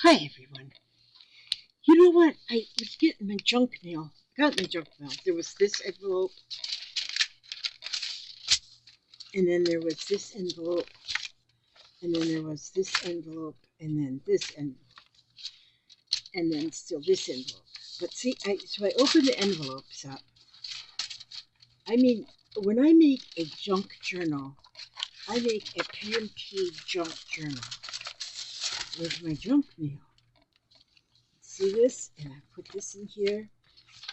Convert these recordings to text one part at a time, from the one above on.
Hi everyone. You know what? I was getting my junk mail. I got my junk mail. There was this envelope, and then there was this envelope, and then there was this envelope, and then this envelope, and then still this envelope. But see, so I opened the envelopes up. I mean, when I make a junk journal, I make a parenting junk journal with my junk mail. See this? And I put this in here,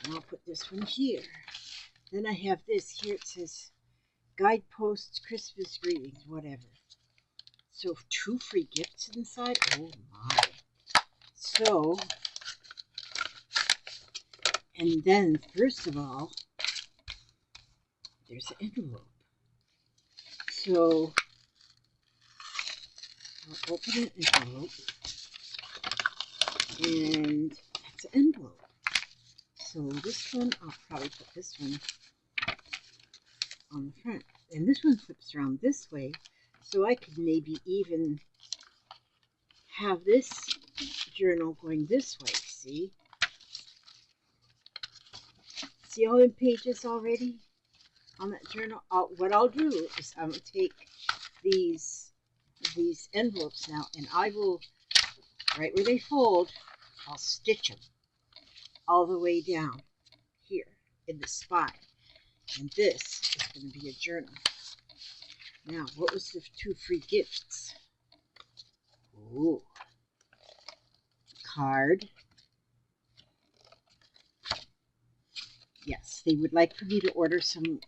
and I'll put this one here. Then I have this here. It says guideposts, Christmas greetings, whatever. So 2 free gifts inside. Oh my. So, and then first of all, there's an envelope. So I'll open an envelope, and that's an envelope. So this one, I'll probably put this one on the front. And this one flips around this way, so I could maybe even have this journal going this way, see? See all the pages already on that journal? What I'll do is I'm going to take these envelopes now, and I will, right where they fold, I'll stitch them all the way down here in the spine. And this is going to be a journal. Now, what was the 2 free gifts? Ooh. Card. Yes, they would like for me to order some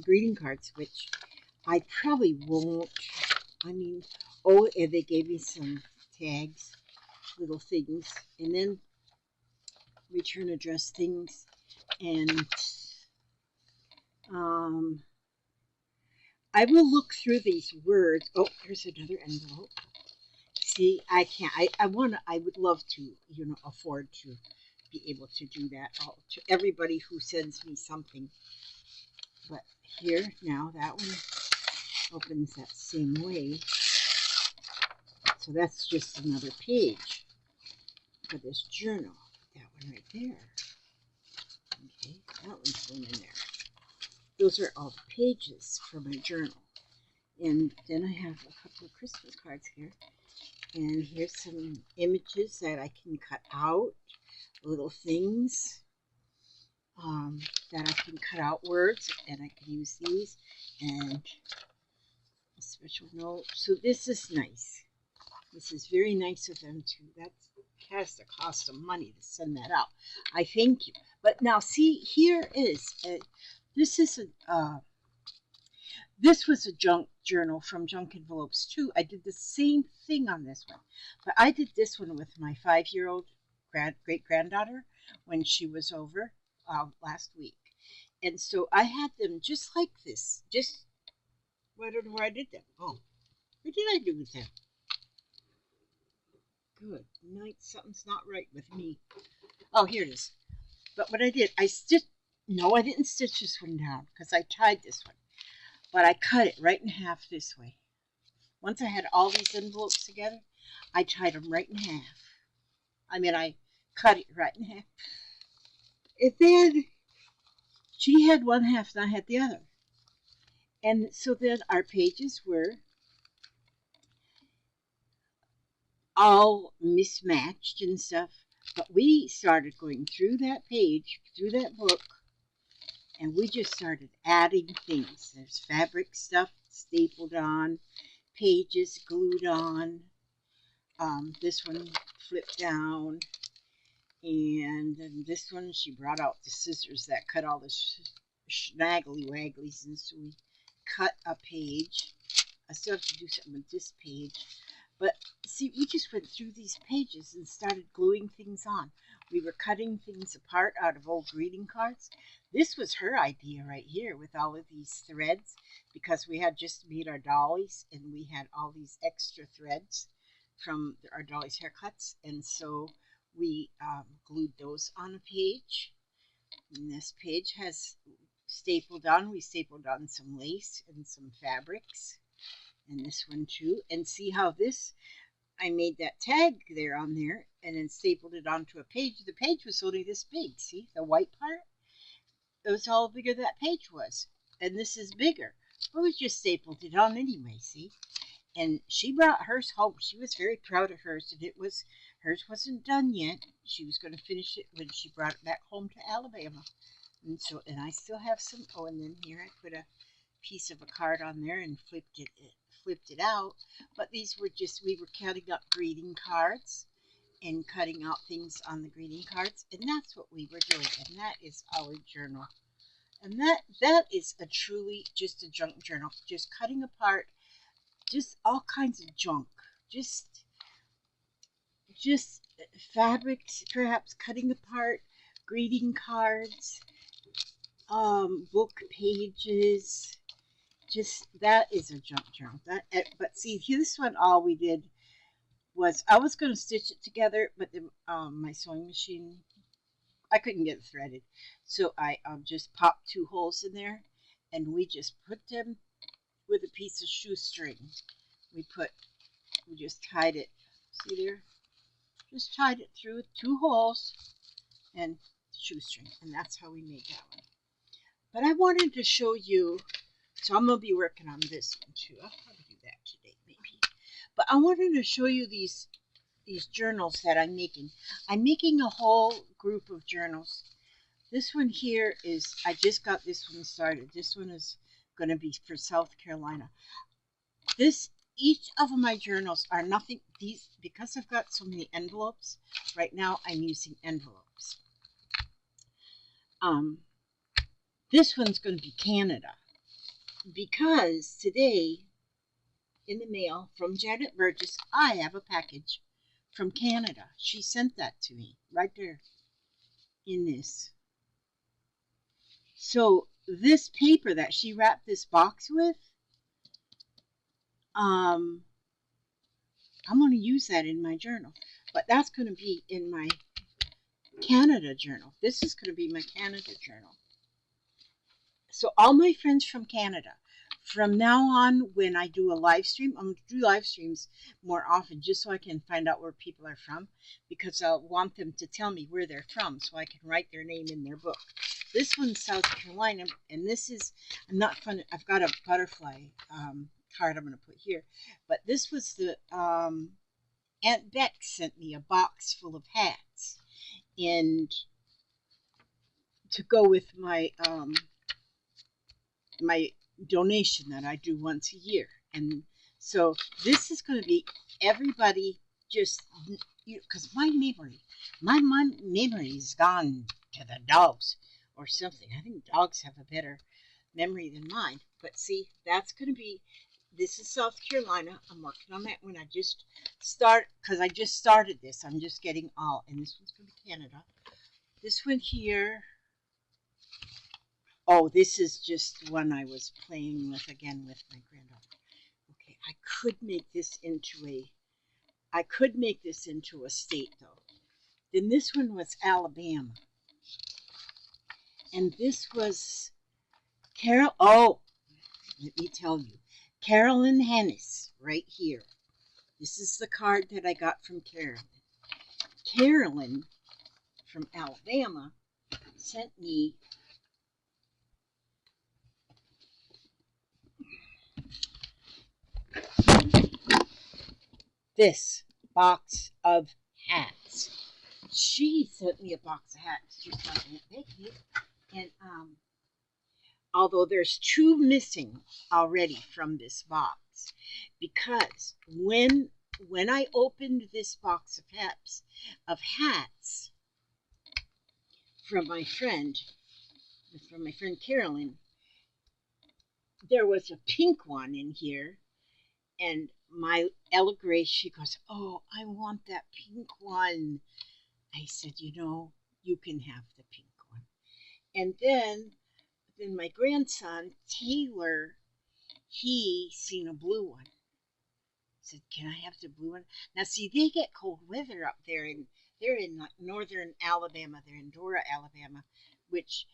greeting cards, which I probably won't. I mean, oh, and they gave me some tags, little things, and then return address things, and I will look through these words. Oh, here's another envelope. See, I can't. I would love to, afford to be able to do that to everybody who sends me something. But here now, that one opens that same way. So that's just another page for this journal. That one right there. Okay, that one's going in there. Those are all the pages for my journal. And then I have a couple of Christmas cards here. And here's some images that I can cut out, little things that I can cut out words, and I can use these, and a special note. So this is nice. This is very nice of them to, that has to cost some money to send that out. I thank you. But now see, here is, this was a junk journal from Junk Envelopes too. I did the same thing on this one, but I did this one with my 5-year-old great-granddaughter when she was over last week. And so I had them just like this. I don't know where I did them. Oh, where did I do them? Good night. Something's not right with me. Oh, here it is. But what I did, I didn't stitch this one down because I tied this one. But I cut it right in half this way. Once I had all these envelopes together, I tied them right in half. I mean, I cut it right in half. And then she had one half and I had the other. And so then our pages were all mismatched and stuff. But we started going through that page, through that book, and we just started adding things. There's fabric stuff stapled on, pages glued on, this one flipped down, and then this one she brought out the scissors that cut all the snaggly wagglies, and so we cut a page. I still have to do something with this page. But see, we just went through these pages and started gluing things on. We were cutting things apart out of old greeting cards. This was her idea right here with all of these threads, because we had just made our dollies and we had all these extra threads from our dollies' haircuts. And so we glued those on a page. And this page has stapled on. We stapled on some lace and some fabrics. And this one too. And see how this, I made that tag there on there and then stapled it onto a page. The page was only this big. See the white part? It was all bigger that page was. And this is bigger. But we just stapled it on anyway, see? And she brought hers home. She was very proud of hers, and hers wasn't done yet. She was going to finish it when she brought it back home to Alabama. And I still have some. Oh, and then here I put a piece of a card on there and flipped it out. But these were just, we were cutting up greeting cards and cutting out things on the greeting cards, and that's what we were doing. And that is our journal. And that is a truly just a junk journal, just cutting apart just all kinds of junk, just fabrics, perhaps cutting apart greeting cards, book pages. Just that is a junk journal. But see, this one all we did was I was going to stitch it together, but my sewing machine, I couldn't get it threaded, so I just popped 2 holes in there, and we just put them with a piece of shoestring. We just tied it. See there? Just tied it through 2 holes and shoestring, and that's how we made that one. But I wanted to show you, so I'm gonna be working on this one too. I'll probably do that today, maybe. But I wanted to show you these journals that I'm making. I'm making a whole group of journals. This one here is, I just got this one started. This one is going to be for South Carolina. Each of my journals are nothing, because I've got so many envelopes, right now I'm using envelopes. This one's going to be Canada, because today in the mail from Janet Burgess, I have a package from Canada. She sent that to me right there in this. So this paper that she wrapped this box with, I'm going to use that in my journal. But that's going to be in my Canada journal. This is going to be my Canada journal. So all my friends from Canada, from now on, when I do a live stream, I'm going to do live streams more often just so I can find out where people are from, because I want them to tell me where they're from so I can write their name in their book. This one's South Carolina, and this is, I've got a butterfly card I'm going to put here, but this was the, Aunt Beck sent me a box full of hats, and to go with my, my donation that I do once a year. And so this is going to be everybody, just, because my memory is gone to the dogs or something. I think dogs have a better memory than mine. But see, that's going to be, this is South Carolina. I'm working on that one. I just started this. I'm just getting all, and this one's going to be Canada. This one here, oh, this is just one I was playing with again with my granddaughter. Okay, I could make this into a state though. Then this one was Alabama. And this was oh, let me tell you, Carolyn Hennis, right here. This is the card that I got from Carolyn. Carolyn from Alabama sent me this box of hats. She sent me a box of hats just like that. Thank you. And although there's 2 missing already from this box, because when I opened this box of hats from my friend Carolyn, there was a pink one in here, and my Ella Grace, she goes, "Oh, I want that pink one." I said, "You know, you can have the pink one." And then my grandson Taylor, he seen a blue one. Said, "Can I have the blue one?" Now, see, they get cold weather up there, and they're in like northern Alabama. They're in Dora, Alabama, which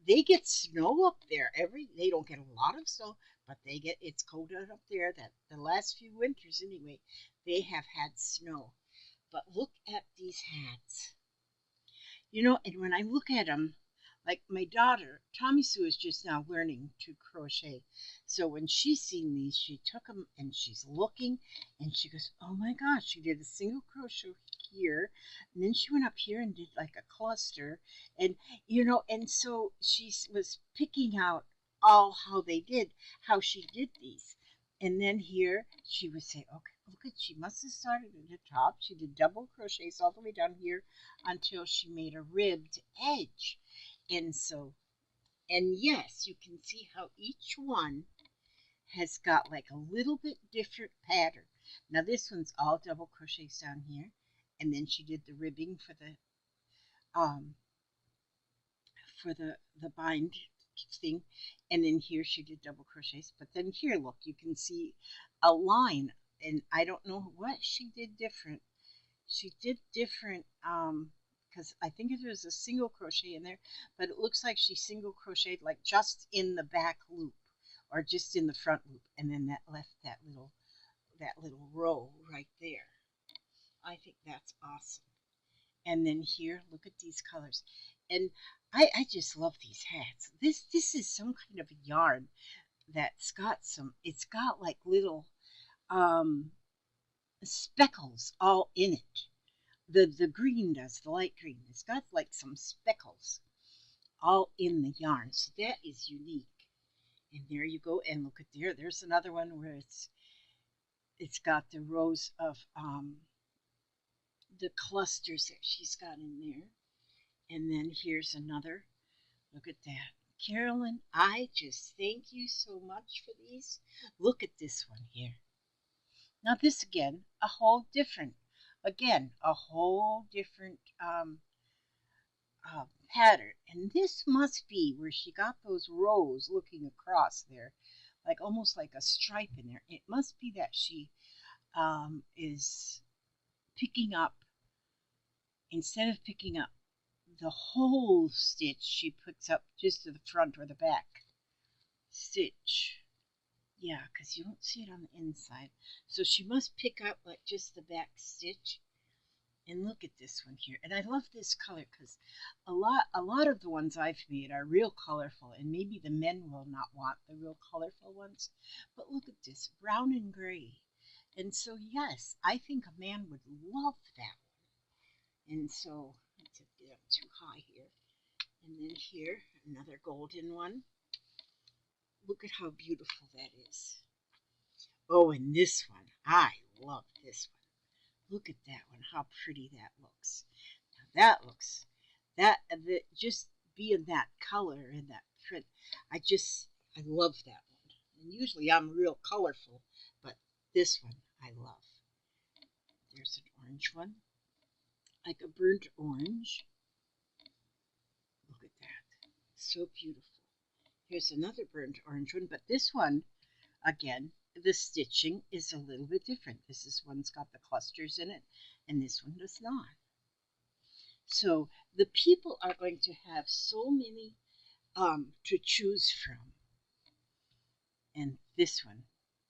they get snow up there. They don't get a lot of snow, but they get it's cold out up there. That the last few winters anyway, they have had snow. But look at these hats. You know, and when I look at them, like my daughter, Tommy Sue is just now learning to crochet. So when she's seen these, she took them and she's looking and she goes, oh my gosh, she did a single crochet here. And then she went up here and did like a cluster. And, you know, and so she was picking out all how they did, how she did these. And then here she would say, okay, look at, she must have started at the top. She did double crochets all the way down here until she made a ribbed edge. And so, and yes, you can see how each one has got like a little bit different pattern. Now this one's all double crochets down here, and then she did the ribbing um for the bind thing, and then here she did double crochets. But then here, look, you can see a line, and I don't know what she did different. She did different because I think there was a single crochet in there, but it looks like she single crocheted like just in the back loop or just in the front loop, and then that left that little row right there. I think that's awesome. And then here, look at these colors. And I just love these hats. This is some kind of a yarn that's got some, it's got like little um, speckles all in it. The green does, the light green. It's got like some speckles all in the yarn. So that is unique. And there you go. And look at there. There's another one where it's got the rows of the clusters that she's got in there. And then here's another. Look at that. Carolyn, I just thank you so much for these. Look at this one here. Now this again, a whole different pattern. And this must be where she got those rows looking across there, like almost like a stripe in there. It must be that she is picking up, instead of picking up the whole stitch, she picks up just to the front or the back stitch. Yeah, because you don't see it on the inside. So she must pick up like just the back stitch. And look at this one here. And I love this color because a lot of the ones I've made are real colorful, and maybe the men will not want the real colorful ones. But look at this, brown and gray. And so yes, I think a man would love that one. And so let's get up too high here. And then here, another golden one. Look at how beautiful that is. Oh, and this one, I love this one. Look at that one, how pretty that looks. Now that looks, just being that color and that print, I love that one. And usually I'm real colorful, but this one I love. There's an orange one, like a burnt orange. Look at that, so beautiful. Here's another burnt orange one, but this one, again, the stitching is a little bit different. This one's got the clusters in it, and this one does not. So the people are going to have so many to choose from. And this one,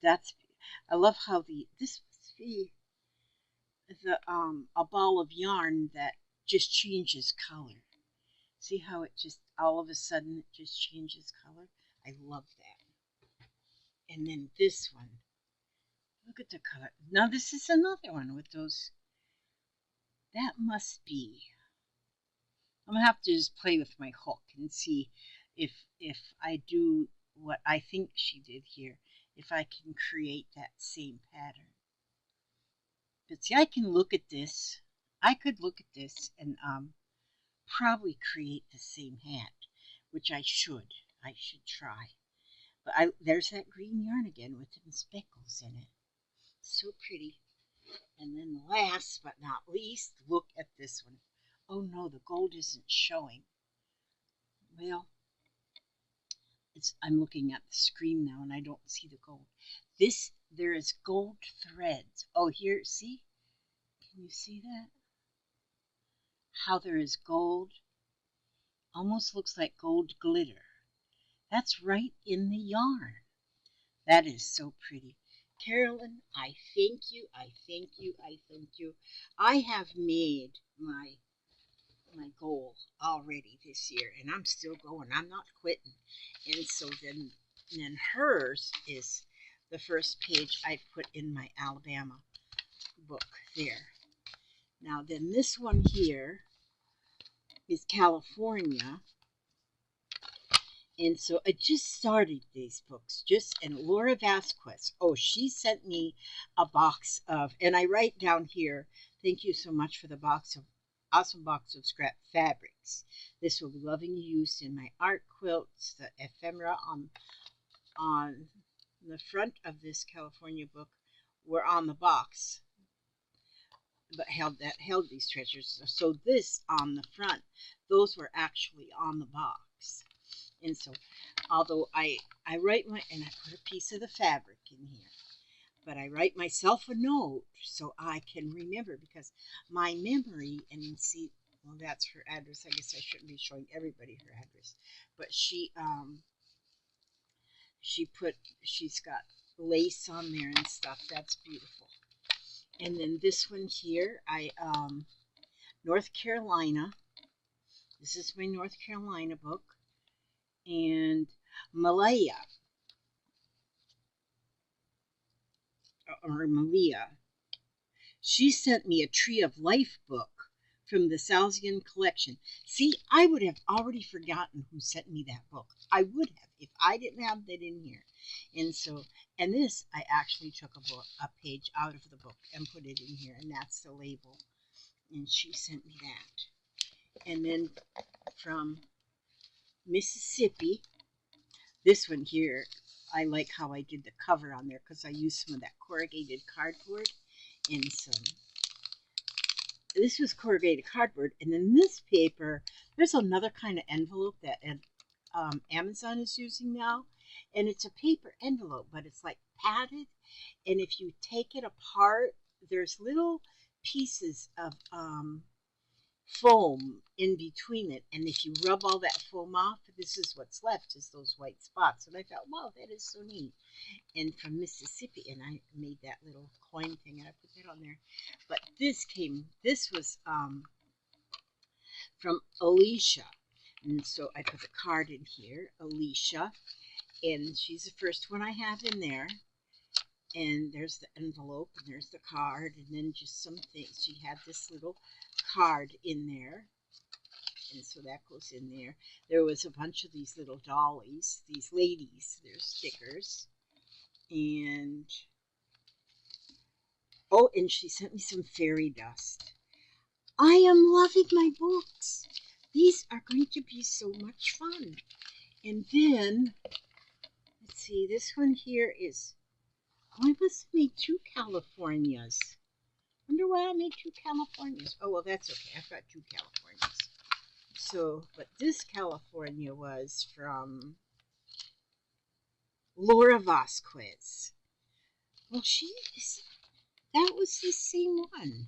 I love how this must be a ball of yarn that just changes color. See how it just all of a sudden it just changes color? I love that. And then this one, look at the color. Now this is another one with those. That must be. I'm gonna have to just play with my hook and see if I do what I think she did here, if I can create that same pattern. But see, I can look at this. I could look at this and probably create the same hat, which I should. I should try. But there's that green yarn again with them speckles in it. So pretty. And then last but not least, look at this one. Oh no, the gold isn't showing. Well, I'm looking at the screen now and I don't see the gold. There is gold threads. Oh, here, see? Can you see that? How there is gold. Almost looks like gold glitter. That's right in the yarn. That is so pretty. Carolyn, I thank you. I thank you. I thank you. I have made my goal already this year, and I'm still going. I'm not quitting. And so then hers is the first page I put in my Alabama book there. Now then this one here is California. And so I just started these books, and Laura Vasquez. Oh, she sent me a box of, and I write down here, thank you so much for the awesome box of scrap fabrics. This will be lovingly used in my art quilts. The ephemera on the front of this California book were on the box, but held these treasures. So this on the front, those were actually on the box. And so, although I write and I put a piece of the fabric in here, but I write myself a note so I can remember, because my memory, and see, well, that's her address. I guess I shouldn't be showing everybody her address, but she's got lace on there and stuff. That's beautiful. And then this one here, North Carolina. This is my North Carolina book. And Malia, she sent me a Tree of Life book from the Salesian collection. See, I would have already forgotten who sent me that book. I would have if I didn't have that in here. And so, and this, I actually took a page out of the book and put it in here, and that's the label. And she sent me that. And then from Mississippi, this one here, I like how I did the cover on there because I used some of that corrugated cardboard. And so this was corrugated cardboard. And then this paper, there's another kind of envelope that Amazon is using now. And it's a paper envelope, but it's like padded. And if you take it apart, there's little pieces of foam in between it, and if you rub all that foam off, this is what's left, is those white spots. And I thought, wow, that is so neat. And from Mississippi, and I made that little coin thing, and I put that on there. But this was from Alicia, and so I put the card in here, Alicia, and she's the first one I have in there. And there's the envelope, and there's the card, and then just some things. She had this little card in there, and so that goes in there. There was a bunch of these little dollies, these ladies, their stickers. And oh, and she sent me some fairy dust. I am loving my books. These are going to be so much fun. And then, let's see, this one here is, oh, I must have made 2 Californias. Wonder why I made 2 Californias. Oh, well, that's okay. I've got 2 Californias. So, but this California was from Laura Vasquez. Well, that was the same one.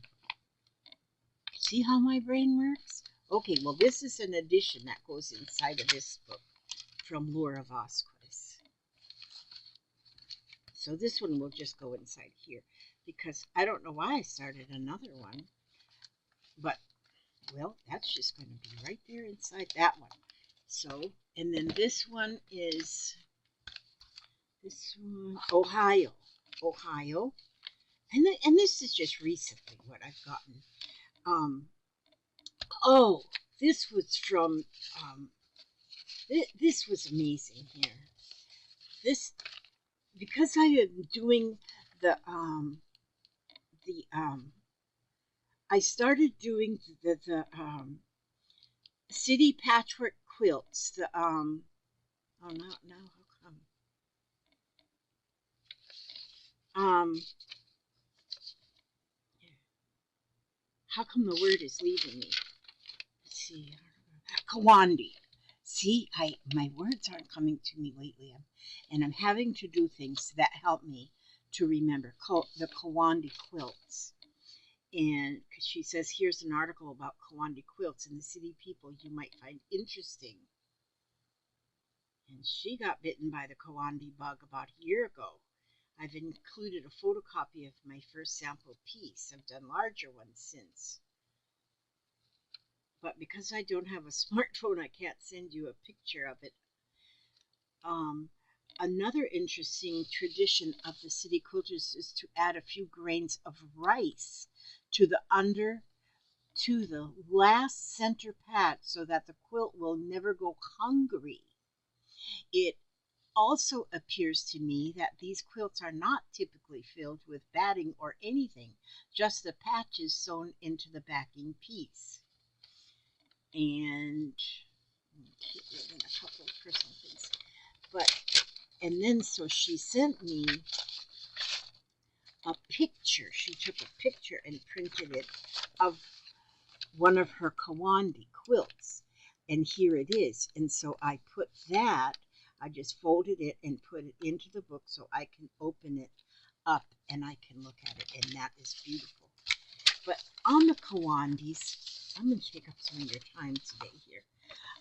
See how my brain works? Okay, well, this is an addition that goes inside of this book from Laura Vasquez. So this one will just go inside here, because I don't know why I started another one. But, well, that's just going to be right there inside that one. So, and then this one is, Ohio. And this is just recently what I've gotten. Oh, this was from, this was amazing here. This, because I am doing I started doing the city patchwork quilts. Oh, no, how come the word is leaving me? Let's see, Kawandi. See, my words aren't coming to me lately, and I'm having to do things that help me to remember the Kawandi quilts. And because she says, here's an article about Kawandi quilts and the city people you might find interesting. And she got bitten by the Kawandi bug about a year ago. I've included a photocopy of my first sample piece. I've done larger ones since. But because I don't have a smartphone, I can't send you a picture of it. Um, Another interesting tradition of the city quilters is to add a few grains of rice to the last center patch so that the quilt will never go hungry. It also appears to me that these quilts are not typically filled with batting or anything, just the patches sewn into the backing piece. And keep moving a couple of personal things. And then so she sent me a picture. She took a picture and printed it of one of her Kawandi quilts. And here it is. And so I put that, I just folded it and put it into the book so I can open it up and I can look at it. And that is beautiful. But on the Kawandis, I'm going to take up some of your time today here.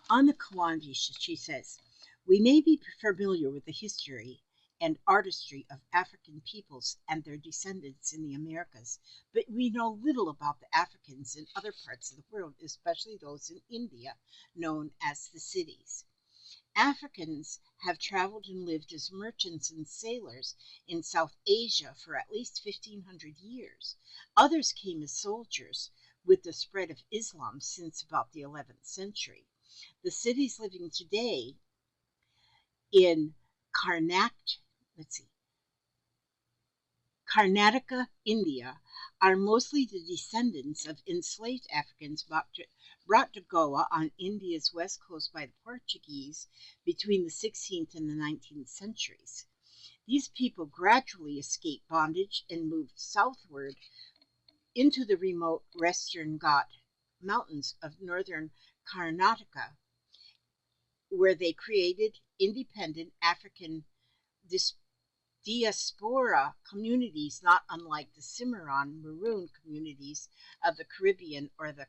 On the Kawandi, she says, we may be familiar with the history and artistry of African peoples and their descendants in the Americas, but we know little about the Africans in other parts of the world, especially those in India, known as the cities. Africans have traveled and lived as merchants and sailors in South Asia for at least 1,500 years. Others came as soldiers with the spread of Islam since about the 11th century. The cities living today in Karnataka, India, are mostly the descendants of enslaved Africans brought to Goa on India's west coast by the Portuguese between the 16th and the 19th centuries. These people gradually escaped bondage and moved southward into the remote Western Ghat mountains of northern Karnataka, where they created independent African diaspora communities not unlike the Cimarron Maroon communities of the Caribbean or the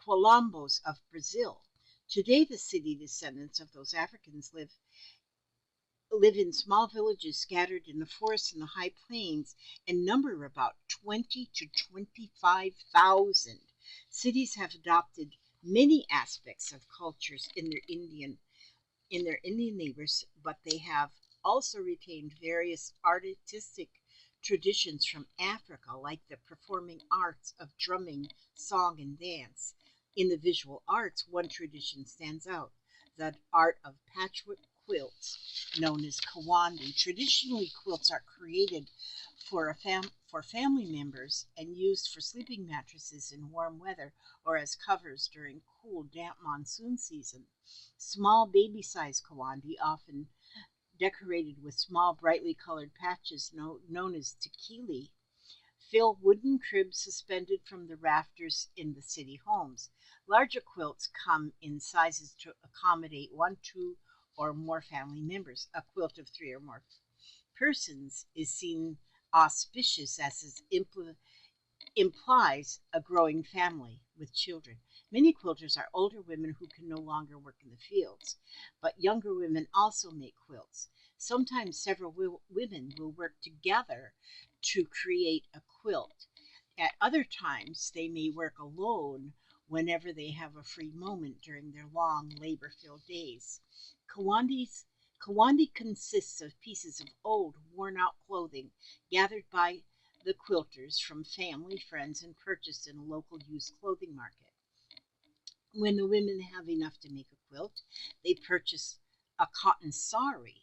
Quilombos of Brazil. Today, the city descendants of those Africans live in small villages scattered in the forests and the high plains and number about 20 to 25,000. Cities have adopted many aspects of cultures in their Indian neighbors, but they have also retained various artistic traditions from Africa, like the performing arts of drumming, song, and dance. In the visual arts, one tradition stands out, the art of patchwork quilts, known as Kawandi. Traditionally, quilts are created for family members and used for sleeping mattresses in warm weather or as covers during cool, damp monsoon season. Small baby-sized Kawandi, often decorated with small, brightly colored patches known as tequili, fill wooden cribs suspended from the rafters in the city homes. Larger quilts come in sizes to accommodate one, two, or more family members. A quilt of three or more persons is seen auspicious as it implies a growing family with children. Many quilters are older women who can no longer work in the fields, but younger women also make quilts. Sometimes several women will work together to create a quilt. At other times, they may work alone whenever they have a free moment during their long, labor-filled days. Kawandi consists of pieces of old, worn-out clothing gathered by the quilters from family, friends, and purchased in a local used clothing market. When the women have enough to make a quilt, they purchase a cotton sari,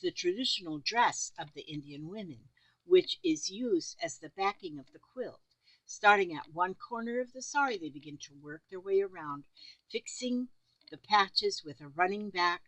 the traditional dress of the Indian women, which is used as the backing of the quilt. Starting at one corner of the sari, they begin to work their way around, fixing the patches with a running back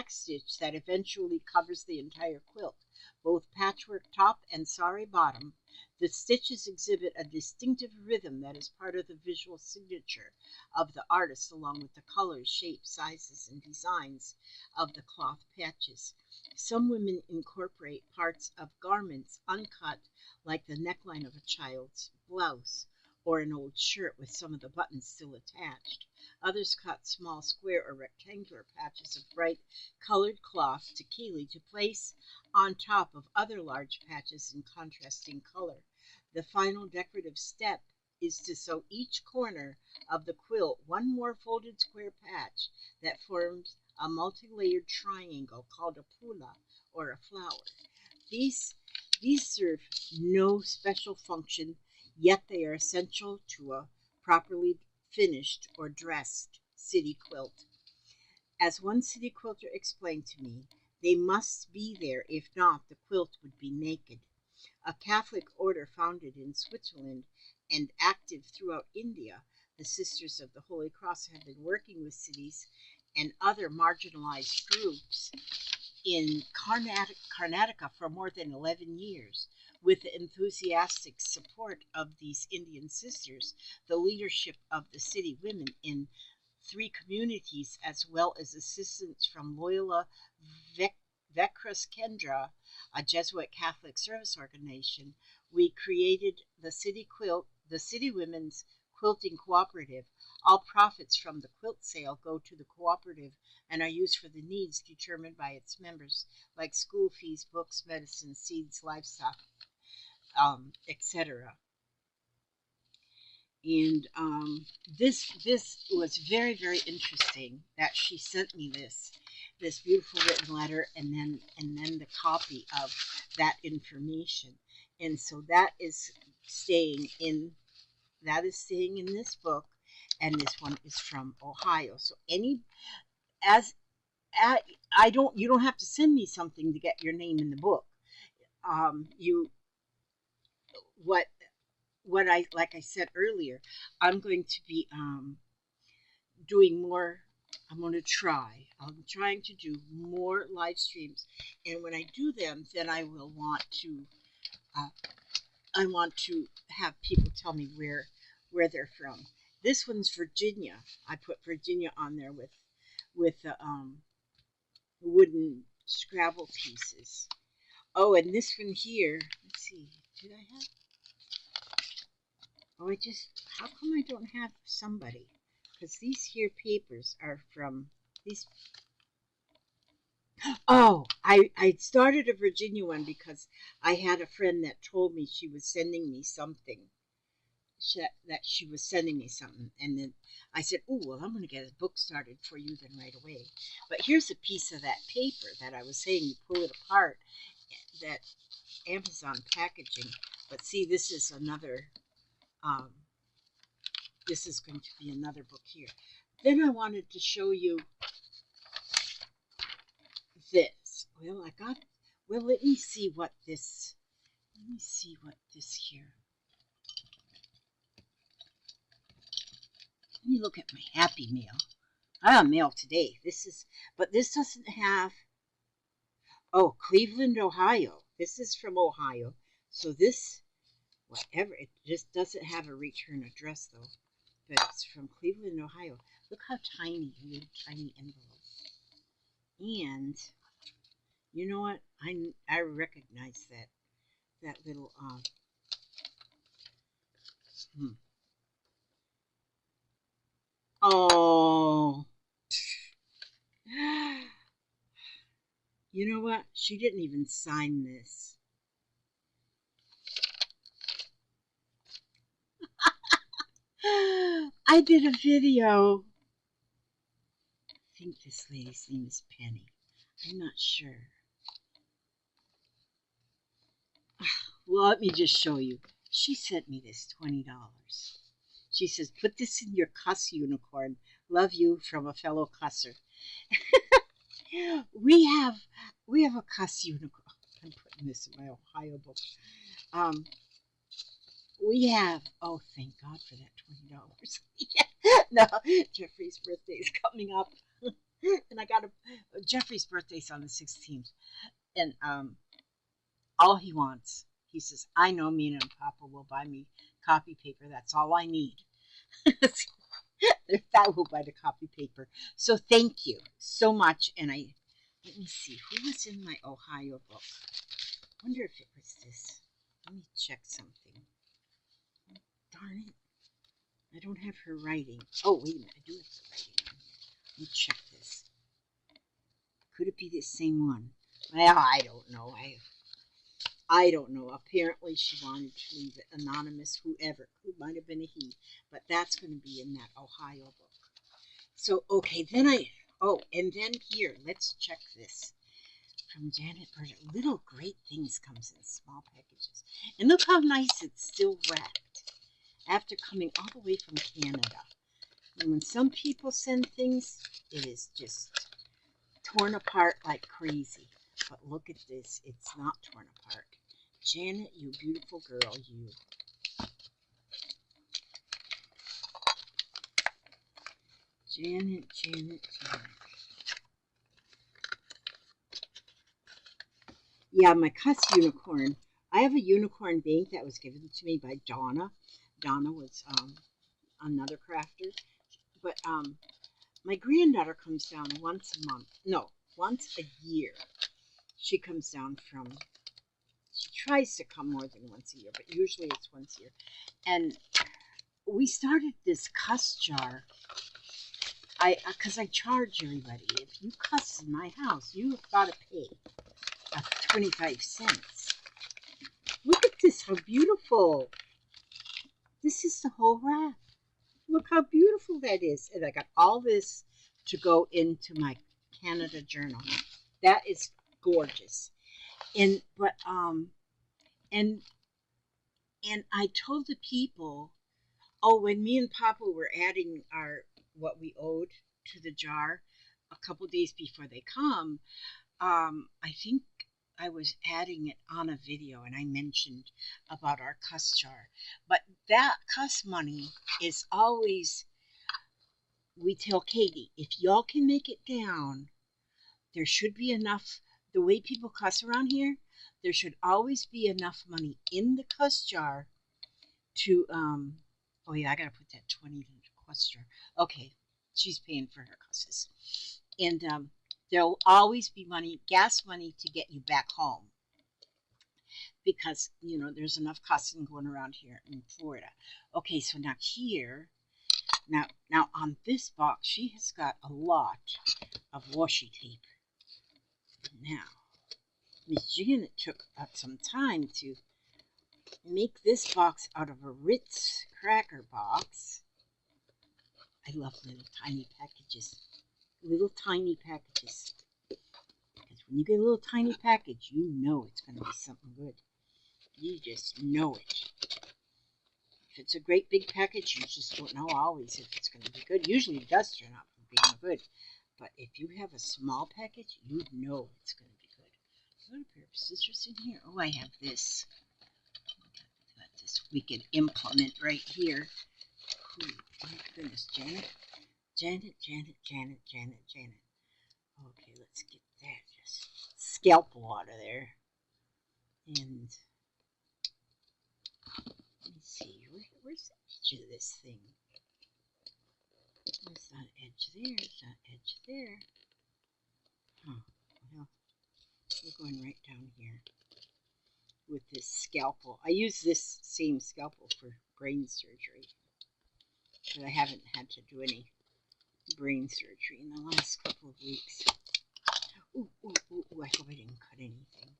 stitch that eventually covers the entire quilt. Both patchwork top and sari bottom, the stitches exhibit a distinctive rhythm that is part of the visual signature of the artist, along with the colors, shapes, sizes, and designs of the cloth patches. Some women incorporate parts of garments uncut, like the neckline of a child's blouse, or an old shirt with some of the buttons still attached. Others cut small square or rectangular patches of bright colored cloth to place on top of other large patches in contrasting color. The final decorative step is to sew each corner of the quilt one more folded square patch that forms a multi-layered triangle called a pula, or a flower. These, these serve no special function, yet they are essential to a properly finished or dressed city quilt. As one city quilter explained to me, they must be there, if not, the quilt would be naked. A Catholic order founded in Switzerland and active throughout India, the Sisters of the Holy Cross have been working with cities and other marginalized groups in Karnataka for more than 11 years. With the enthusiastic support of these Indian sisters, the leadership of the city women in 3 communities, as well as assistance from Loyola Vekras Kendra, a Jesuit Catholic service organization, we created the City Women's Quilting Cooperative. All profits from the quilt sale go to the cooperative and are used for the needs determined by its members, like school fees, books, medicine, seeds, livestock, etc. And this was very, very interesting that she sent me this beautiful written letter, and then the copy of that information. And so that is staying in this book, and this one is from Ohio. So as I don't you don't have to send me something to get your name in the book. You what I like I said earlier, I'm going to be doing more. I'm going to try. I'm trying to do more live streams, and when I do them, then I will want to. I want to have people tell me where they're from. This one's Virginia. I put Virginia on there with the wooden Scrabble pieces. Oh, and this one here. Let's see. Did I have? Oh, how come I don't have somebody? Because these here papers are from these. Oh, I started a Virginia one because I had a friend that told me she was sending me something. That she was sending me something, and then I said, "Oh, well, I'm going to get a book started for you then right away." But here's a piece of that paper that I was saying you pull it apart, that Amazon packaging. But see, this is another. This is going to be another book here. Then I wanted to show you this. Well, I got. Well, let me see what this. Let me see what this here. Let me look at my Happy Mail. I got mail today. But this doesn't have. Oh, Cleveland, Ohio. This is from Ohio. So this, whatever, it just doesn't have a return address though. But it's from Cleveland, Ohio. Look how tiny, little tiny envelope. And you know what? I recognize that little Oh, you know what? She didn't even sign this. I did a video. I think this lady's name is Penny. I'm not sure. Well, let me just show you. She sent me this $20. She says, "Put this in your cuss unicorn. Love you from a fellow cusser." we have a cuss unicorn. I'm putting this in my Ohio book. We have. Oh, thank God for that $20. No, Jeffrey's birthday is coming up, and I got Jeffrey's birthday's on the 16th, and all he wants. He says, "I know Mina and Papa will buy me copy paper. That's all I need." That will buy the copy paper. So thank you so much. And let me see, who was in my Ohio book? I wonder if it was this. Let me check something. Darn it. I don't have her writing. Oh, wait a minute. I do have her writing on here. Let me check this. Could it be the same one? Well, I don't know. I don't know. Apparently, she wanted to leave it anonymous, whoever. Who might have been a he. But that's going to be in that Ohio book. So, okay, then and then here, let's check this. From Janet Berger. Little Great Things comes in small packages. And look how nice it's still wrapped after coming all the way from Canada. And when some people send things, it is just torn apart like crazy. But look at this. It's not torn apart. Janet, you beautiful girl, you. Janet. Yeah, my cuss unicorn. I have a unicorn bank that was given to me by Donna. Donna was another crafter. But my granddaughter comes down once a month. No, once a year. She comes down she tries to come more than once a year, but usually it's once a year. And we started this cuss jar. Because I charge everybody. If you cuss in my house, you've got to pay 25 cents. Look at this, how beautiful. This is the whole wrap. Look how beautiful that is. And I got all this to go into my Canada journal. That is gorgeous. And I told the people, when me and Papa were adding what we owed to the jar a couple days before they come, I think I was adding it on a video, and I mentioned about our cuss jar. But that cuss money is always, we tell Katie, if y'all can make it down, there should be enough. The way people cuss around here, there should always be enough money in the cuss jar to, oh yeah, I gotta put that 20 in the cuss jar. Okay, she's paying for her cusses. And there'll always be gas money to get you back home. Because, there's enough cussing going around here in Florida. Okay, so now here, now on this box, she has got a lot of washi tape. Now, Miss Janet took some time to make this box out of a Ritz cracker box. I love little tiny packages. Little tiny packages. Because when you get a little tiny package, you know it's going to be something good. You just know it. If it's a great big package, you just don't know always if it's going to be good. Usually it does turn out to be good. But if you have a small package, you know it's going to be good. I've got a pair of scissors in here. Oh, I have this. Got this wicked implement right here. Ooh, my goodness, Janet. Okay, let's get that just scalpel out of there. And let me see, where's the edge of this thing? There's that edge there, there's that edge there. Huh, well, we're going right down here with this scalpel. I use this same scalpel for brain surgery, but I haven't had to do any brain surgery in the last couple of weeks. Ooh, I hope I didn't cut anything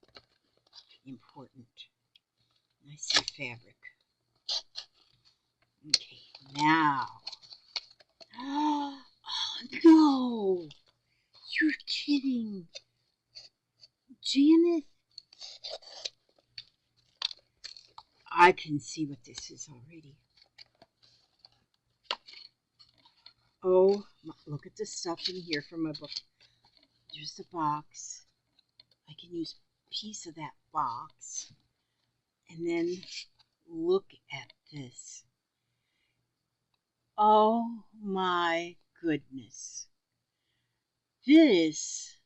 important. I see fabric. Okay, now. Oh, no. You're kidding. Janet? I can see what this is already. Oh, look at the stuff in here from my book. There's the box. I can use a piece of that box. And then look at this. Oh my goodness. This,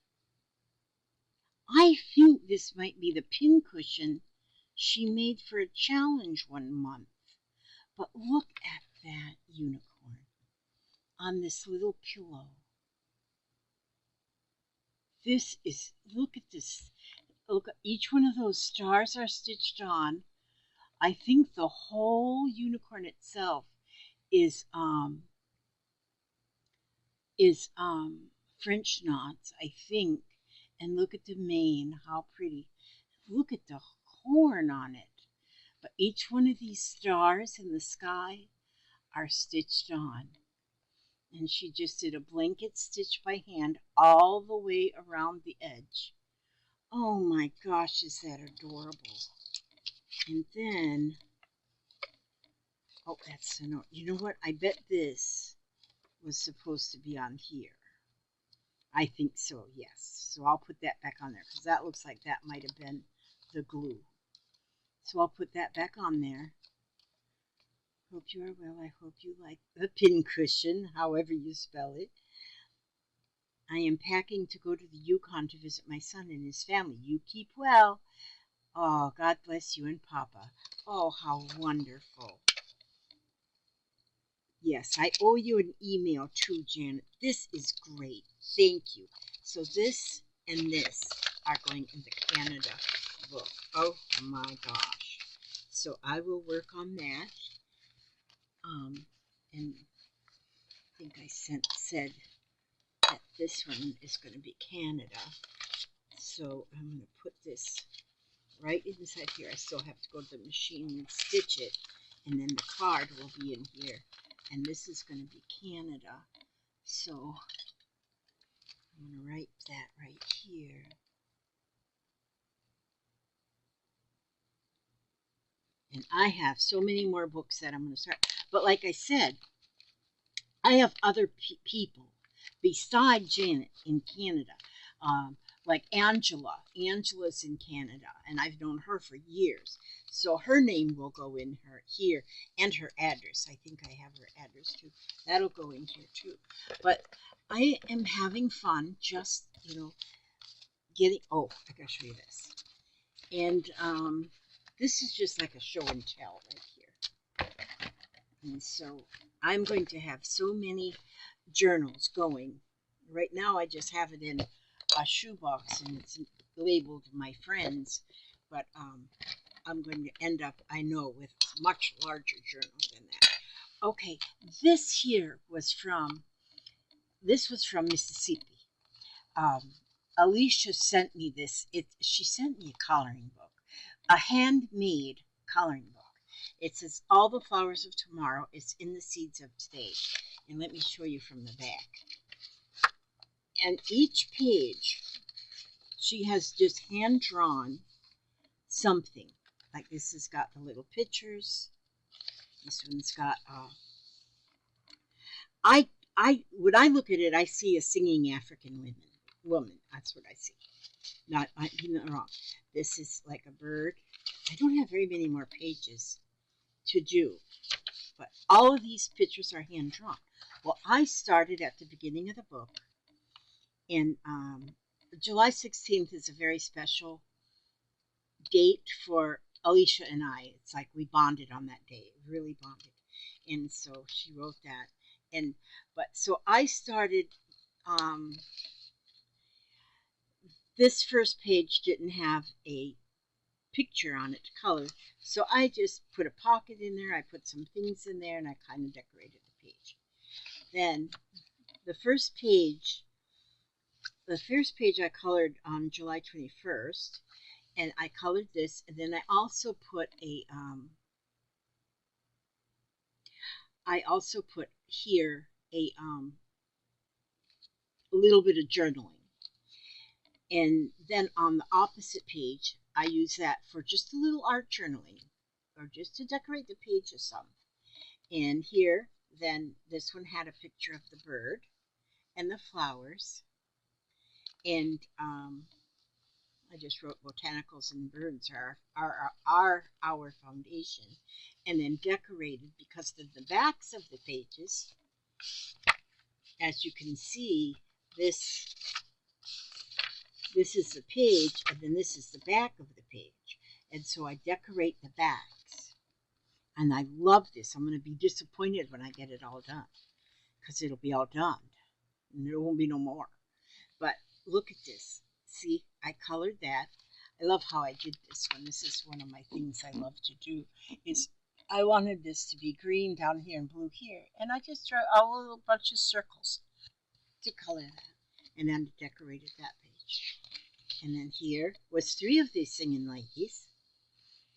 I think this might be the pincushion she made for a challenge one month. But look at that unicorn on this little pillow. This is, look at this. Look, each one of those stars are stitched on. I think the whole unicorn itself is is French knots, I think. And look at the mane, how pretty. Look at the horn on it. But each one of these stars in the sky are stitched on. And she just did a blanket stitch by hand all the way around the edge. Oh my gosh, is that adorable. And then, oh, that's the note. You know what? I bet this was supposed to be on here. I think so, yes. So I'll put that back on there because that looks like that might have been the glue. So I'll put that back on there. Hope you are well. I hope you like the pincushion, however you spell it. I am packing to go to the Yukon to visit my son and his family. You keep well. Oh, God bless you and Papa. Oh, how wonderful. Yes, I owe you an email too, Janet. This is great. Thank you. So this and this are going in the Canada book. Oh my gosh. So I will work on that. And I think I said that this one is going to be Canada. So I'm going to put this right inside here. I still have to go to the machine and stitch it. And then the card will be in here. And this is going to be Canada. So I'm going to write that right here. And I have so many more books that I'm going to start. But like I said, I have other people beside Janet in Canada. Like Angela. Angela's in Canada, and I've known her for years. So her name will go in here, and her address. I think I have her address too. That'll go in here too. But I am having fun just, getting, oh, I gotta show you this. And this is just like a show and tell right here. And so I'm going to have so many journals going. Right now I just have it in a shoebox and it's labeled my friends, but I'm going to end up, I know, with a much larger journal than that. Okay, this here was from Mississippi. Alicia sent me this. She sent me a coloring book, a handmade coloring book. It says all the flowers of tomorrow. It's in the seeds of today. And let me show you from the back. And each page, she has just hand-drawn something. Like this has got the little pictures. This one's got, when I look at it, I see a singing African woman. That's what I see. Not wrong. This is like a bird. I don't have very many more pages to do, but all of these pictures are hand-drawn. Well, I started at the beginning of the book, and July 16th is a very special date for Alicia and I. It's like we bonded on that day, really bonded. And so she wrote that. So I started, this first page didn't have a picture on it to color, so I just put a pocket in there, I put some things in there, and I kind of decorated the page. Then the first page I colored on July 21st, and I colored this, and then I also put here a little bit of journaling. And then on the opposite page, I use that for just a little art journaling, or just to decorate the page or some. And here, then this one had a picture of the bird and the flowers. And I just wrote botanicals and birds are our foundation. And then decorated, because of the backs of the pages, as you can see, this is the page, and then this is the back of the page. And so I decorate the backs. And I love this. I'm going to be disappointed when I get it all done, because it'll be all done. And there won't be no more. But look at this. See, I colored that. I love how I did this one. This is one of my things I love to do, is I wanted this to be green down here and blue here, and I just drew a little bunch of circles to color that, and then decorated that page. And then here was three of these singing ladies,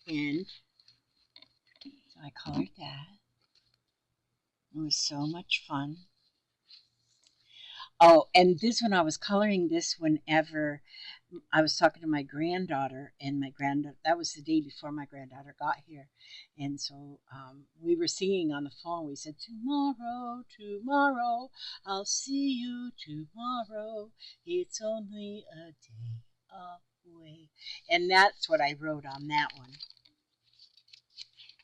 and so I colored that. It was so much fun. Oh, and this one I was coloring this whenever I was talking to my granddaughter, and my granddaughter, that was the day before my granddaughter got here. And so we were singing on the phone. We said, "Tomorrow, tomorrow, I'll see you tomorrow. It's only a day away." And that's what I wrote on that one.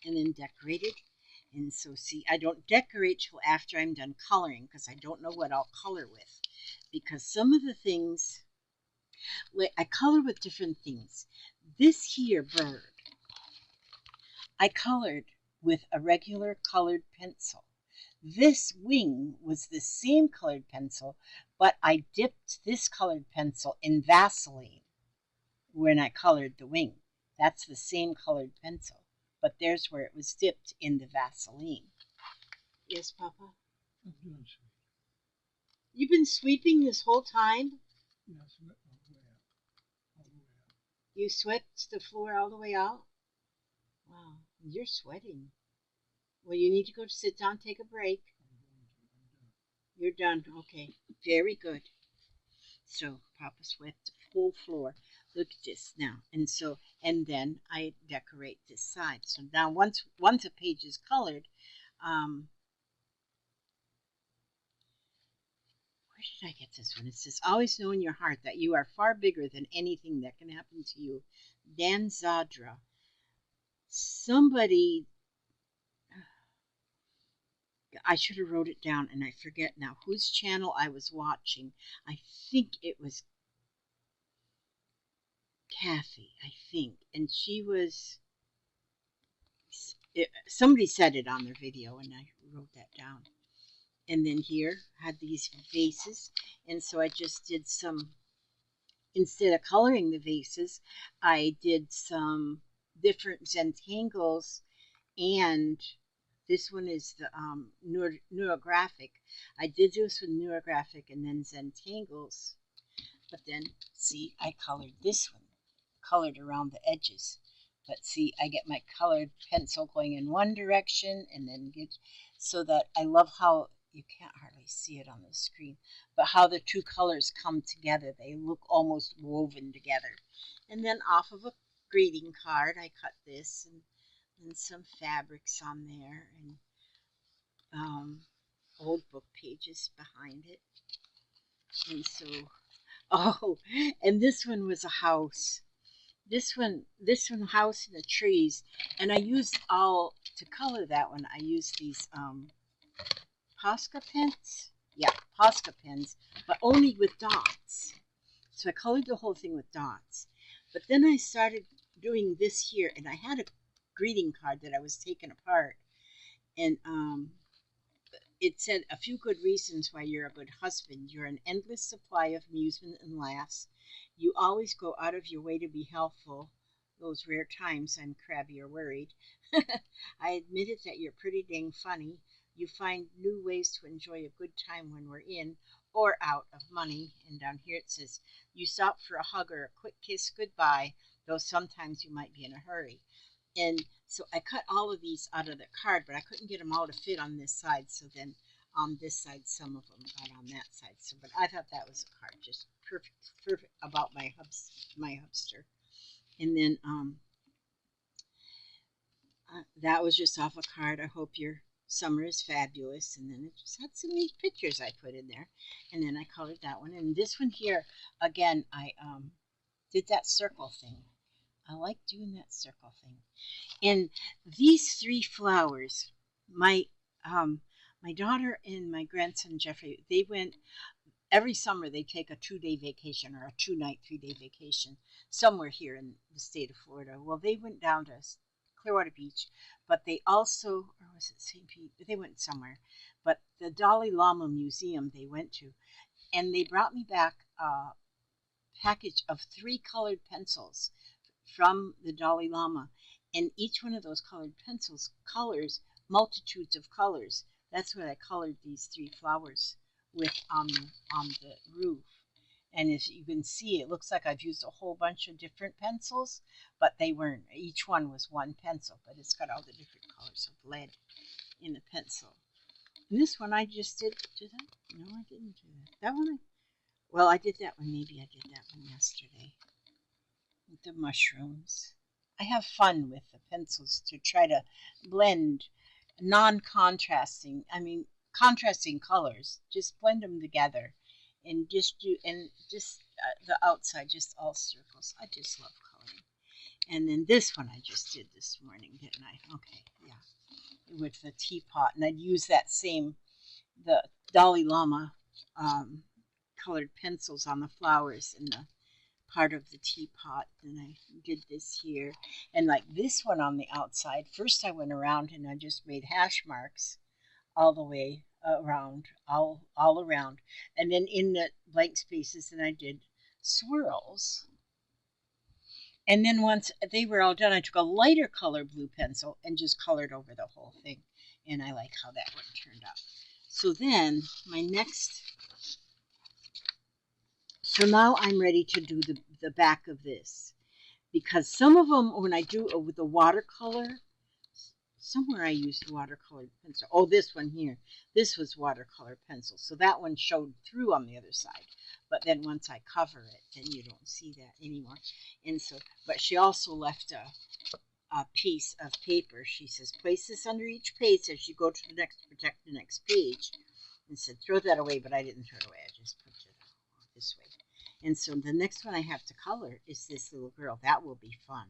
And then decorated. And so, see, I don't decorate till after I'm done coloring because I don't know what I'll color with. Because some of the things, I color with different things. This here bird, I colored with a regular colored pencil. This wing was the same colored pencil, but I dipped this colored pencil in Vaseline when I colored the wing. That's the same colored pencil, but there's where it was dipped in the Vaseline. Yes, Papa? I'm doing sweet. You've been sweeping this whole time? Yes, all the way up. All the way up. You swept the floor all the way out? Wow, you're sweating. Well, you need to go to sit down, take a break. I'm done. You're done. Okay, very good. So Papa swept the whole floor. Look at this now, and then I decorate this side. So now once a page is colored, where did I get this one? It says, "Always know in your heart that you are far bigger than anything that can happen to you." Dan Zadra. Somebody, I should have wrote it down and I forget now whose channel I was watching. I think it was Kathy, I think. And she was, somebody said it on their video and I wrote that down. And then here had these vases. And so I just did some, instead of coloring the vases, I did some different Zentangles, and this one is the neurographic. I did this with neurographic and then Zentangles, but then see, I colored this one, colored around the edges. But see, I get my colored pencil going in one direction and then get, so that I love how you can't hardly see it on the screen, but how the two colors come together. They look almost woven together. And then off of a greeting card, I cut this and some fabrics on there, and old book pages behind it. And so, oh, and this one was a house. This one house in the trees, and I used all to color that one. I used these Posca pens, yeah, Posca pens, but only with dots. So I colored the whole thing with dots. But then I started doing this here, and I had a greeting card that I was taking apart, and it said, "A few good reasons why you're a good husband. You're an endless supply of amusement and laughs. You always go out of your way to be helpful. Those rare times I'm crabby or worried. I admitted that you're pretty dang funny. You find new ways to enjoy a good time when we're in or out of money." And down here it says, "You stop for a hug or a quick kiss goodbye, though sometimes you might be in a hurry." And so I cut all of these out of the card, but I couldn't get them all to fit on this side. So then on this side, some of them got on that side. So, but I thought that was a card just perfect about my hubster. And then that was just off a card. I hope your summer is fabulous. And then it just had some neat pictures I put in there. And then I colored that one. And this one here, again, I did that circle thing. I like doing that circle thing. And these three flowers, my my daughter and my grandson Jeffrey, they went every summer. They take a 2-day vacation or a 2-night, 3-day vacation somewhere here in the state of Florida. Well, they went down to Clearwater Beach, but they also, or was it St. Pete? They went somewhere. But the Dalai Lama Museum they went to, and they brought me back a package of 3 colored pencils from the Dalai Lama. And each one of those colored pencils colors multitudes of colors. That's what I colored these 3 flowers with on the roof. And as you can see, it looks like I've used a whole bunch of different pencils, but they weren't. Each one was one pencil, but it's got all the different colors of lead in the pencil. And this one I just did that? No, I didn't do that. That one, well, I did that one. Maybe I did that one yesterday with the mushrooms. I have fun with the pencils to try to blend non-contrasting, contrasting colors. Just blend them together and just the outside, just all circles. I just love coloring. And then this one I just did this morning, didn't I? Okay, yeah, with the teapot, and I'd use that same the Dalai Lama colored pencils on the flowers in the part of the teapot. And I did this here, and like this one on the outside. First, I went around and I just made hash marks all the way around, all around, and then in the blank spaces, then I did swirls. And then once they were all done, I took a lighter color blue pencil and just colored over the whole thing. And I like how that one turned out. So then my next, so now I'm ready to do the back of this. Because some of them, when I do with the watercolor, somewhere I used watercolor pencil. Oh, this one here. This was watercolor pencil. So that one showed through on the other side. But then once I cover it, then you don't see that anymore. And so, but she also left a piece of paper. She says, place this under each page as you go to the next, protect the next page. And said, throw that away, but I didn't throw it away. I just put it this way. And so the next one I have to color is this little girl. That will be fun.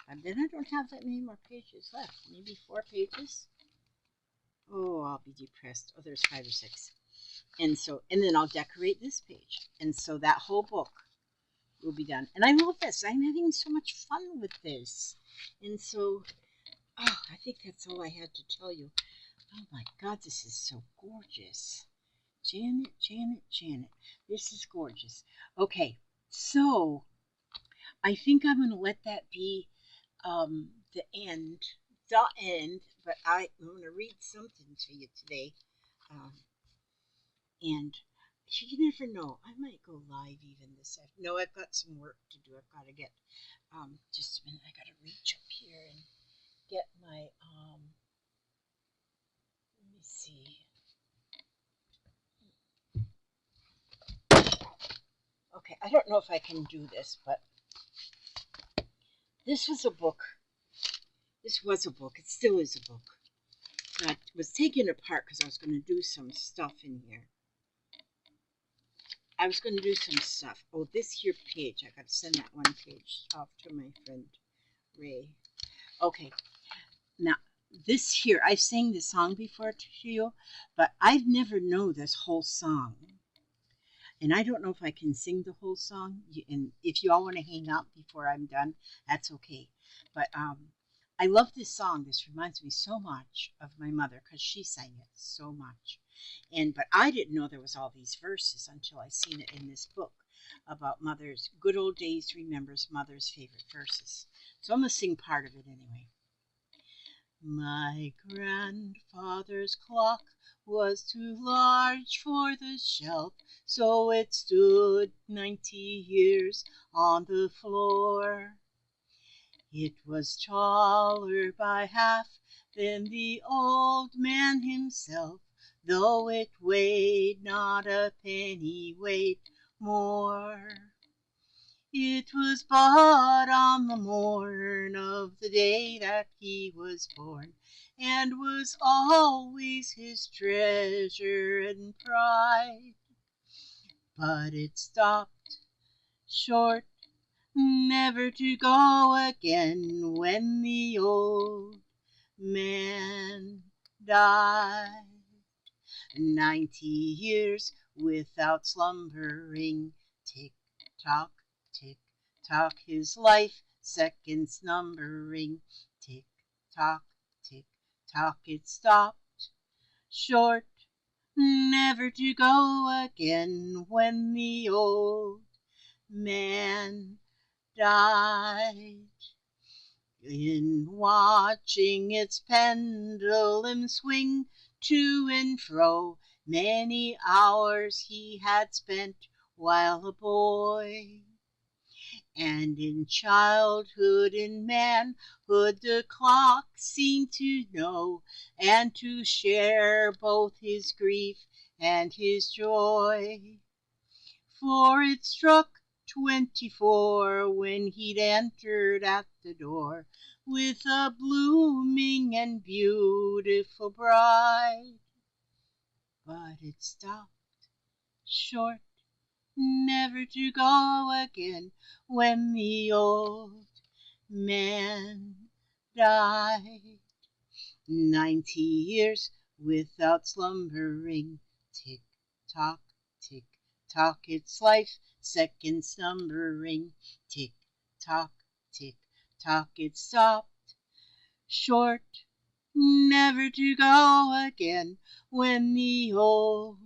And then I don't have that many more pages left. Maybe 4 pages. Oh, I'll be depressed. Oh, there's 5 or 6. And so, and then I'll decorate this page. And so that whole book will be done. And I love this. I'm having so much fun with this. And so, oh, I think that's all I had to tell you. Oh my God, this is so gorgeous. Janet, Janet, Janet. This is gorgeous. Okay, so I think I'm going to let that be the end. The end. But I'm going to read something to you today. And you never know. I might go live even this afternoon. No, I've got some work to do. I've got to get, just a minute. I got to reach up here and get my, let me see. Okay, I don't know if I can do this, but this was a book. This was a book. It still is a book. I was taking it apart because I was going to do some stuff in here. I was going to do some stuff. Oh, this here page. I got to send that one page off to my friend Ray. Okay. Now, this here, I've sang this song before to you, but I've never known this whole song. And I don't know if I can sing the whole song. And if you all want to hang out before I'm done, that's okay. But I love this song. This reminds me so much of my mother because she sang it so much. But I didn't know there was all these verses until I seen it in this book about mother's good old days remembers mother's favorite verses. So I'm going to sing part of it anyway. My grandfather's clock was too large for the shelf, so it stood 90 years on the floor. It was taller by half than the old man himself, though it weighed not a penny weight more. It was bought on the morn of the day that he was born, and was always his treasure and pride. But it stopped short, never to go again, when the old man died. 90 years without slumbering, tick-tock, tick-tock, his life seconds numbering. Tick-tock, tick-tock, it stopped short, never to go again, when the old man died. In watching its pendulum swing to and fro, many hours he had spent while a boy. And in childhood and manhood the clock seemed to know, and to share both his grief and his joy. For it struck 24 when he'd entered at the door with a blooming and beautiful bride. But it stopped short, never to go again, when the old man died. 90 years without slumbering, tick tock, tick tock, its life seconds numbering, tick tock, tick tock, it stopped short, never to go again, when the old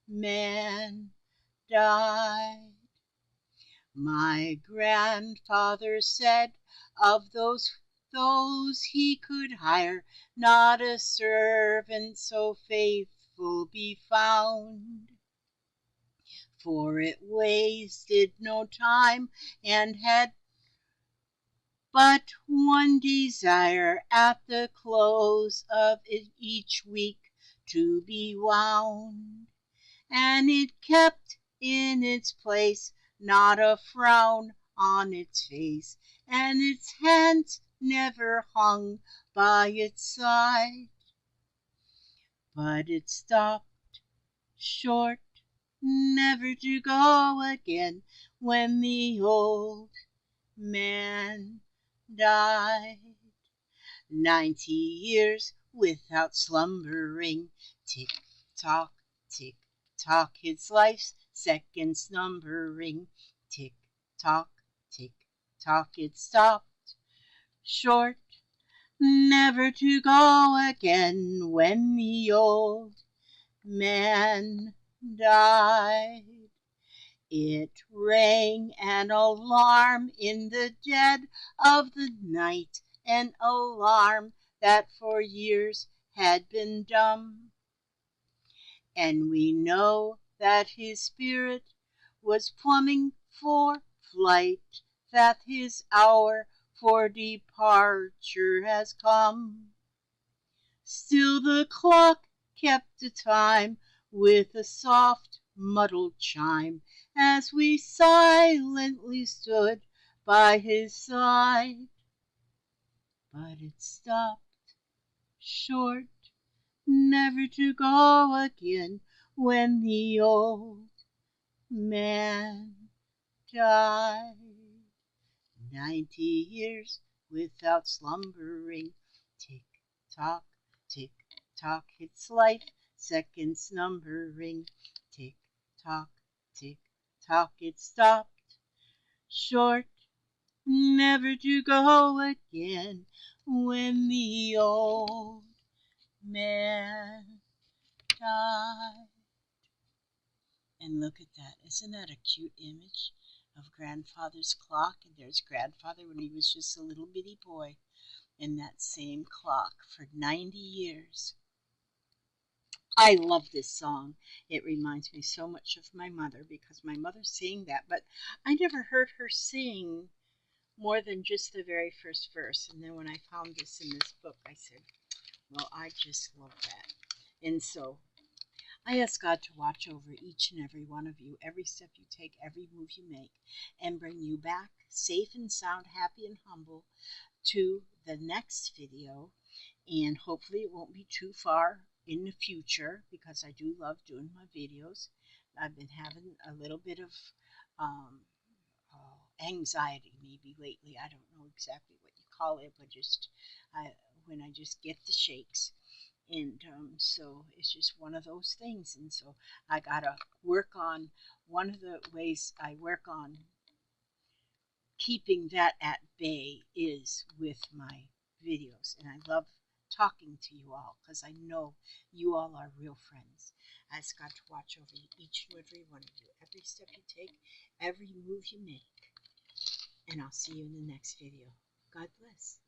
man died. My grandfather said of those he could hire, not a servant so faithful be found. For it wasted no time, and had but one desire at the close of each week, to be wound. And it kept in its place, not a frown on its face, and its hands never hung by its side. But it stopped short, never to go again, when the old man died. 90 years without slumbering, tick tock, tick tock, its life's seconds numbering, tick tock, tick tock, it stopped short, never to go again, when the old man died. It rang an alarm in the dead of the night, an alarm that for years had been dumb. And we know that his spirit was plumbing for flight, that his hour for departure has come. Still the clock kept the time with a soft, muddled chime, as we silently stood by his side. But it stopped short, never to go again, when the old man died. 90 years without slumbering, tick tock, tick tock, its life seconds numbering, tick tock, tick tock, it stopped short, never to go again, when the old man died. And look at that. Isn't that a cute image of grandfather's clock? And there's grandfather when he was just a little bitty boy in that same clock for 90 years. I love this song. It reminds me so much of my mother, because my mother sang that, but I never heard her sing more than just the very first verse. And then when I found this in this book, I said, well, I just love that. And so I ask God to watch over each and every one of you, every step you take, every move you make, and bring you back safe and sound, happy and humble, to the next video. And hopefully it won't be too far in the future, because I do love doing my videos. I've been having a little bit of anxiety maybe lately. I don't know exactly what you call it, but just when I just get the shakes. And so it's just one of those things. And so I got to work on, one of the ways I work on keeping that at bay is with my videos. And I love talking to you all, because I know you all are real friends. I ask God to watch over each and every one of you, every step you take, every move you make. And I'll see you in the next video. God bless.